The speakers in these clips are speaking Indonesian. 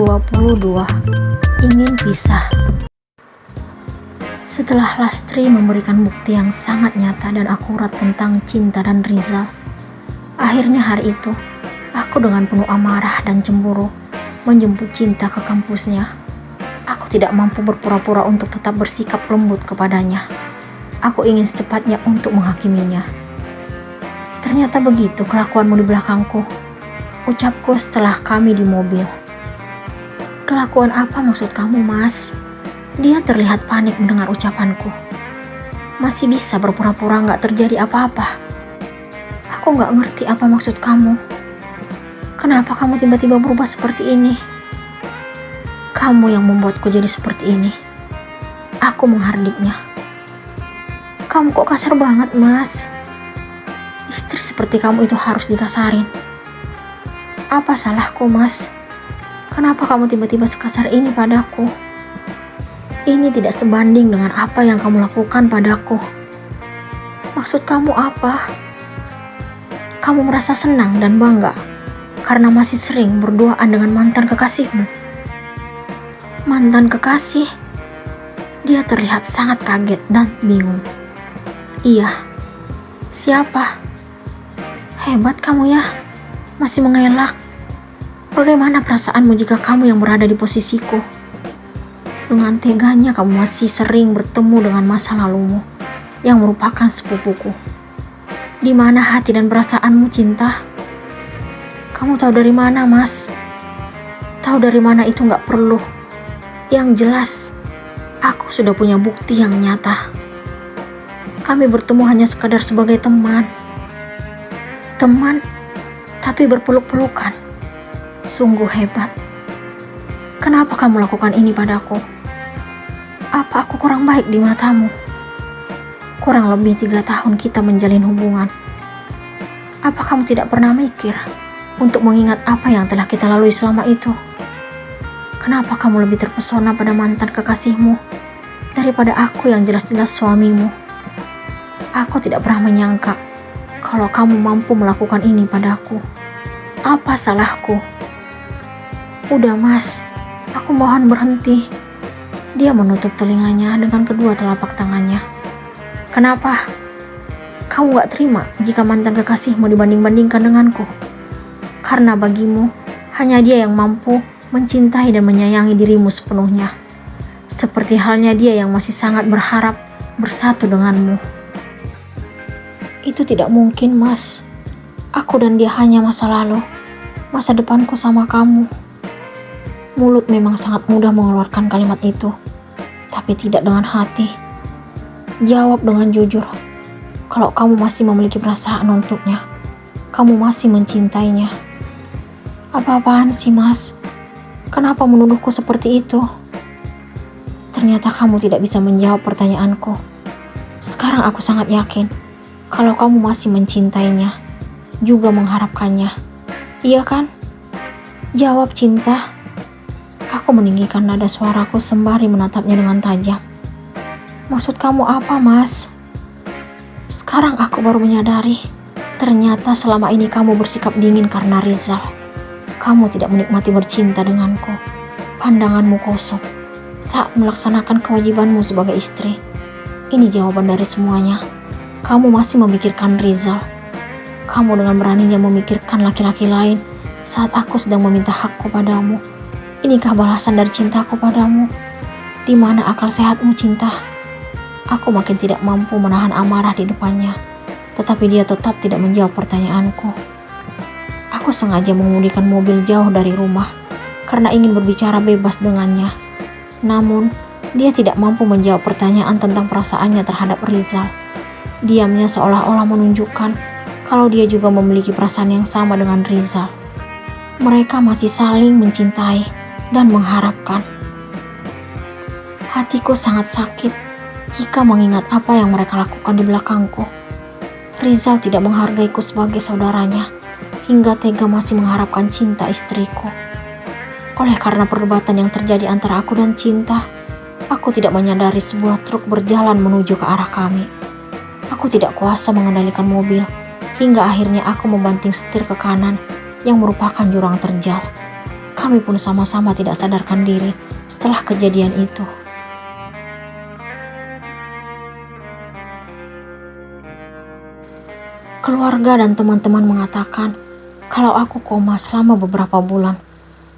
2022. Ingin pisah. Setelah Lastri memberikan bukti yang sangat nyata dan akurat tentang cinta dan Rizal, akhirnya hari itu aku dengan penuh amarah dan cemburu menjemput Cinta ke kampusnya. Aku tidak mampu berpura-pura untuk tetap bersikap lembut kepadanya. Aku ingin secepatnya untuk menghakiminya. Ternyata begitu kelakuanmu di belakangku, ucapku setelah kami di mobil. Kelakuan apa maksud kamu, Mas? Dia terlihat panik mendengar ucapanku. Masih bisa berpura-pura gak terjadi apa-apa. Aku gak ngerti apa maksud kamu. Kenapa kamu tiba-tiba berubah seperti ini? Kamu yang membuatku jadi seperti ini. Aku menghardiknya. Kamu kok kasar banget, Mas? Istri seperti kamu itu harus dikasarin. Apa salahku, Mas? Kenapa kamu tiba-tiba sekasar ini padaku? Ini tidak sebanding dengan apa yang kamu lakukan padaku. Maksud kamu apa? Kamu merasa senang dan bangga karena masih sering berduaan dengan mantan kekasihmu. Mantan kekasih? Dia terlihat sangat kaget dan bingung. Iya. Siapa? Hebat kamu ya, masih mengelak. Bagaimana perasaanmu jika kamu yang berada di posisiku? Dengan teganya kamu masih sering bertemu dengan masa lalumu yang merupakan sepupuku. Di mana hati dan perasaanmu, Cinta? Kamu tahu dari mana, Mas? Tahu dari mana itu gak perlu. Yang jelas, aku sudah punya bukti yang nyata. Kami bertemu hanya sekadar sebagai teman. Teman, tapi berpeluk-pelukan. Sungguh hebat. Kenapa kamu lakukan ini padaku? Apa aku kurang baik di matamu? Kurang lebih 3 tahun kita menjalin hubungan. Apa kamu tidak pernah mikir untuk mengingat apa yang telah kita lalui selama itu? Kenapa kamu lebih terpesona pada mantan kekasihmu daripada aku yang jelas-jelas suamimu? Aku tidak pernah menyangka kalau kamu mampu melakukan ini padaku. Apa salahku? Udah, Mas, aku mohon berhenti. Dia menutup telinganya dengan kedua telapak tangannya. Kenapa? Kamu gak terima jika mantan kekasihmu dibanding-bandingkan denganku? Karena bagimu, hanya dia yang mampu mencintai dan menyayangi dirimu sepenuhnya. Seperti halnya dia yang masih sangat berharap bersatu denganmu. Itu tidak mungkin, Mas. Aku dan dia hanya masa lalu. Masa depanku sama kamu. Mulut memang sangat mudah mengeluarkan kalimat itu, tapi tidak dengan hati. Jawab dengan jujur. Kalau kamu masih memiliki perasaan untuknya, kamu masih mencintainya. Apa-apaan sih, Mas? Kenapa menuduhku seperti itu? Ternyata kamu tidak bisa menjawab pertanyaanku. Sekarang aku sangat yakin kalau kamu masih mencintainya, juga mengharapkannya. Iya kan? Jawab, Cinta. Aku meninggikan nada suaraku sembari menatapnya dengan tajam. Maksud kamu apa, Mas? Sekarang aku baru menyadari, ternyata selama ini kamu bersikap dingin karena Rizal. Kamu tidak menikmati bercinta denganku. Pandanganmu kosong saat melaksanakan kewajibanmu sebagai istri. Ini jawaban dari semuanya. Kamu masih memikirkan Rizal. Kamu dengan beraninya memikirkan laki-laki lain saat aku sedang meminta hakku padamu. Inikah balasan dari cintaku padamu? Di mana akal sehatmu, Cinta? Aku makin tidak mampu menahan amarah di depannya, tetapi dia tetap tidak menjawab pertanyaanku. Aku sengaja mengemudikan mobil jauh dari rumah karena ingin berbicara bebas dengannya. Namun, dia tidak mampu menjawab pertanyaan tentang perasaannya terhadap Rizal. Diamnya seolah-olah menunjukkan kalau dia juga memiliki perasaan yang sama dengan Rizal. Mereka masih saling mencintai dan mengharapkan. Hatiku sangat sakit jika mengingat apa yang mereka lakukan di belakangku. Rizal tidak menghargaiku sebagai saudaranya, hingga tega masih mengharapkan Cinta, istriku. Oleh karena perdebatan yang terjadi antara aku dan Cinta, aku tidak menyadari sebuah truk berjalan menuju ke arah kami. Aku tidak kuasa mengendalikan mobil, hingga akhirnya aku membanting setir ke kanan yang merupakan jurang terjal. Kami pun sama-sama tidak sadarkan diri setelah kejadian itu. Keluarga dan teman-teman mengatakan kalau aku koma selama beberapa bulan,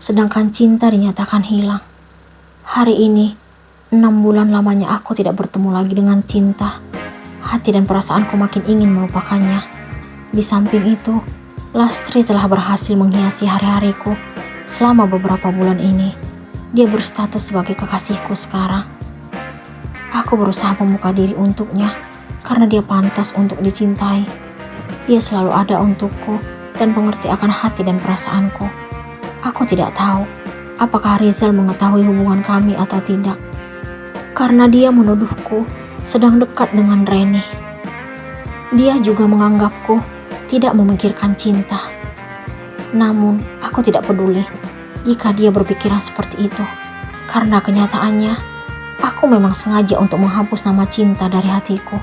sedangkan cinta dinyatakan hilang. Hari ini, 6 bulan lamanya aku tidak bertemu lagi dengan cinta. Hati dan perasaanku makin ingin melupakannya. Di samping itu, Lastri telah berhasil menghiasi hari-hariku selama beberapa bulan ini. Dia berstatus sebagai kekasihku sekarang. Aku berusaha membuka diri untuknya karena dia pantas untuk dicintai. Dia selalu ada untukku dan mengerti akan hati dan perasaanku. Aku tidak tahu apakah Rizal mengetahui hubungan kami atau tidak, karena dia menuduhku sedang dekat dengan Reni. Dia juga menganggapku tidak memikirkan cinta. Namun, aku tidak peduli jika dia berpikiran seperti itu, karena kenyataannya, aku memang sengaja untuk menghapus nama cinta dari hatiku.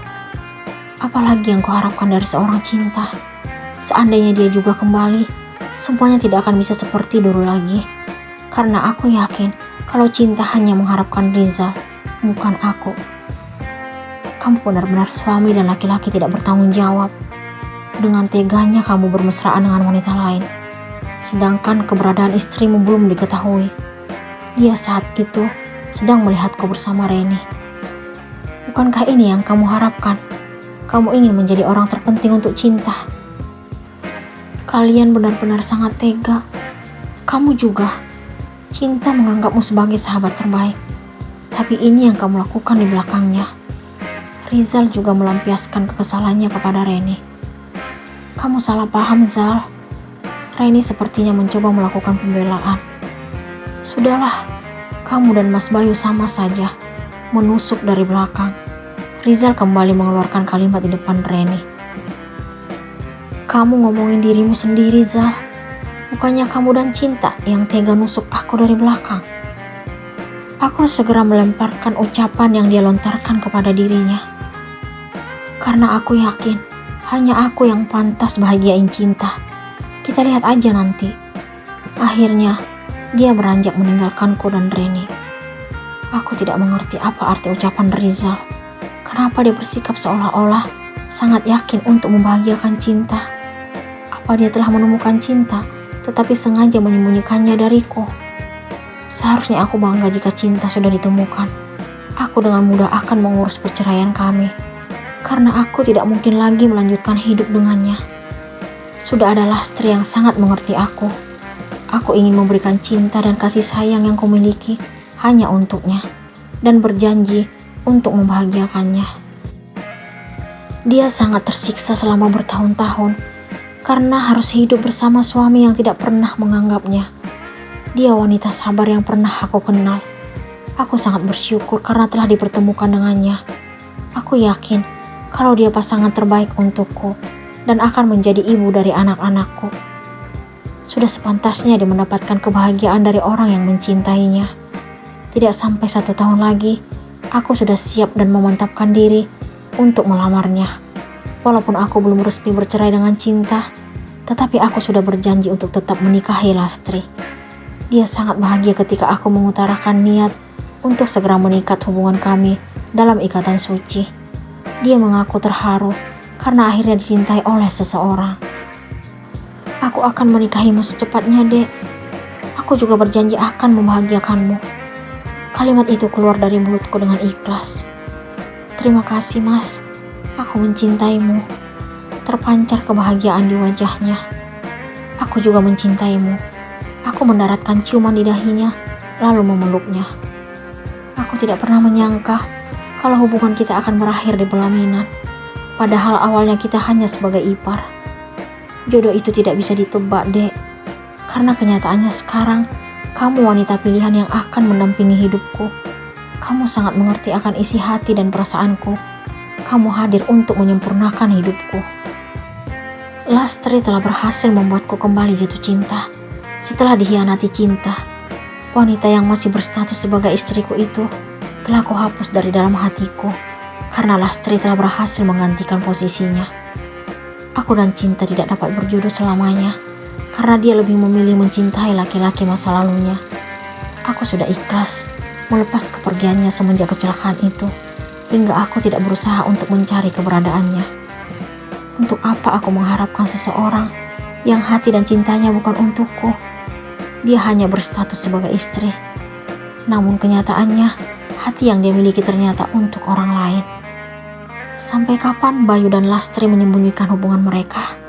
Apalagi yang kuharapkan dari seorang cinta. Seandainya dia juga kembali, semuanya tidak akan bisa seperti dulu lagi. Karena aku yakin kalau cinta hanya mengharapkan Rizal, bukan aku. Kamu benar-benar suami dan laki-laki tidak bertanggung jawab. Dengan teganya kamu bermesraan dengan wanita lain, sedangkan keberadaan istrimu belum diketahui. Dia saat itu sedang melihatku bersama Reni. Bukankah ini yang kamu harapkan? Kamu ingin menjadi orang terpenting untuk cinta. Kalian benar-benar sangat tega. Kamu juga. Cinta menganggapmu sebagai sahabat terbaik. Tapi ini yang kamu lakukan di belakangnya. Rizal juga melampiaskan kekesalannya kepada Reni. Kamu salah paham, Zal. Reni sepertinya mencoba melakukan pembelaan. Sudahlah, kamu dan Mas Bayu sama saja menusuk dari belakang. Rizal kembali mengeluarkan kalimat di depan Reni. Kamu ngomongin dirimu sendiri, Zal. Bukannya kamu dan cinta yang tega nusuk aku dari belakang. Aku segera melemparkan ucapan yang dia lontarkan kepada dirinya. Karena aku yakin hanya aku yang pantas bahagiain cinta. Kita lihat aja nanti. Akhirnya, dia beranjak meninggalkanku dan Reni. Aku tidak mengerti apa arti ucapan Rizal. Kenapa dia bersikap seolah-olah sangat yakin untuk membahagiakan cinta? Apa dia telah menemukan cinta, tetapi sengaja menyembunyikannya dariku? Seharusnya aku bangga jika cinta sudah ditemukan. Aku dengan mudah akan mengurus perceraian kami, karena aku tidak mungkin lagi melanjutkan hidup dengannya. Sudah ada Lastri yang sangat mengerti aku. Aku ingin memberikan cinta dan kasih sayang yang kumiliki hanya untuknya, dan berjanji untuk membahagiakannya. Dia sangat tersiksa selama bertahun-tahun karena harus hidup bersama suami yang tidak pernah menganggapnya. Dia wanita sabar yang pernah aku kenal. Aku sangat bersyukur karena telah dipertemukan dengannya. Aku yakin kalau dia pasangan terbaik untukku dan akan menjadi ibu dari anak-anakku. Sudah sepantasnya dia mendapatkan kebahagiaan dari orang yang mencintainya. Tidak sampai 1 tahun lagi, aku sudah siap dan memantapkan diri untuk melamarnya. Walaupun aku belum resmi bercerai dengan cinta, tetapi aku sudah berjanji untuk tetap menikahi Lastri. Dia sangat bahagia ketika aku mengutarakan niat untuk segera mengikat hubungan kami dalam ikatan suci. Dia mengaku terharu karena akhirnya dicintai oleh seseorang. Aku akan menikahimu secepatnya, Dek. Aku juga berjanji akan membahagiakanmu. Kalimat itu keluar dari mulutku dengan ikhlas. Terima kasih, Mas. Aku mencintaimu. Terpancar kebahagiaan di wajahnya. Aku juga mencintaimu. Aku mendaratkan ciuman di dahinya, lalu memeluknya. Aku tidak pernah menyangka kalau hubungan kita akan berakhir di pelaminan. Padahal awalnya kita hanya sebagai ipar. Jodoh itu tidak bisa ditebak, Dek. Karena kenyataannya sekarang, kamu wanita pilihan yang akan mendampingi hidupku. Kamu sangat mengerti akan isi hati dan perasaanku. Kamu hadir untuk menyempurnakan hidupku. Lastri telah berhasil membuatku kembali jatuh cinta. Setelah dikhianati cinta, wanita yang masih berstatus sebagai istriku itu telah kuhapus dari dalam hatiku. Karena Lastri telah berhasil menggantikan posisinya. Aku dan cinta tidak dapat berjodoh selamanya. karena dia lebih memilih mencintai laki-laki masa lalunya. Aku sudah ikhlas melepas kepergiannya semenjak kecelakaan itu, hingga aku tidak berusaha untuk mencari keberadaannya. Untuk apa aku mengharapkan seseorang yang hati dan cintanya bukan untukku? Dia hanya berstatus sebagai istri. Namun kenyataannya, hati yang dia miliki ternyata untuk orang lain. Sampai kapan Bayu dan Lastri menyembunyikan hubungan mereka?